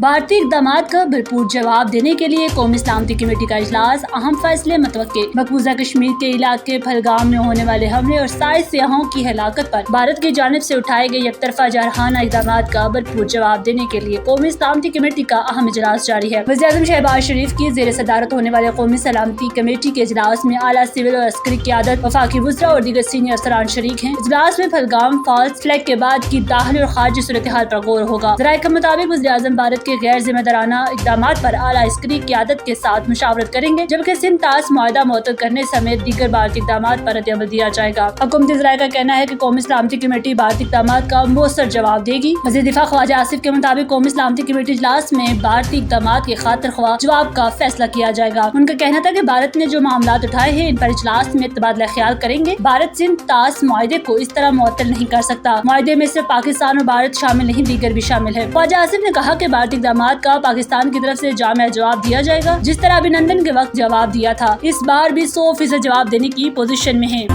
भारतीय इकदाम का भरपूर जवाब देने के लिए कौमी सलामती कमेटी का इजलास, अहम फैसले मुतवक्के। मकबूजा कश्मीर के इलाके पहलगाम में होने वाले हमले और 60 सियाहों की हलाकत पर भारत की जानिब से उठाए गए एकतरफा जारहाना इकदाम का भरपूर जवाब देने के लिए कौमी सलामती कमेटी का अहम इजलास जारी है। वज़ीर-ए-आज़म शहबाज शरीफ की ज़ेर सदारत होने वाले कौमी सलामती कमेटी के इजलास में आला सिविल और अस्करी क़यादत, वफाकी वुज़रा और दीगर सीनियर अफसरान शरीक हैं। इजलास में पहलगाम फॉल्स फ्लैग के बाद की दाखिली और खारजी सूरत हाल पर गौर होगा। ज़राए के मुताबिक वज़ीर-ए-आज़म भारत के गैर जिम्मेदाराना इकदाम पर आला अस्करी क़यादत के साथ मुशावरत करेंगे, जबकि सिंध तास मुआहदा मुअत्तल करने समेत दीगर भारतीय इकदाम पर रद्द-ए-अमल दिया जाएगा। हुकूमती ज़राए का कहना है कि कौमी सलामती कमेटी भारतीय इकदाम का मौसर जवाब देगी। वज़ीर दिफा ख्वाजा आसिफ के मुताबिक कौमी सलामती कमेटी इजलास में भारतीय इकदाम के खातिर ख्वाह जवाब का फैसला किया जाएगा। उनका कहना था कि भारत ने जो मामलात उठाए हैं इन पर इजलास में तबादला ख्याल करेंगे। भारत सिंध तास मुआहदे को इस तरह मुअत्तल नहीं कर सकता। मुआहदे में सिर्फ पाकिस्तान और भारत शामिल नहीं, दीगर भी शामिल है। ख्वाजा आसिफ ने कहा कि भारतीय इकदाम का पाकिस्तान की तरफ से जामिया जवाब दिया जाएगा, जिस तरह अभिनंदन के वक्त जवाब दिया था। इस बार भी 100% जवाब देने की पोजीशन में है।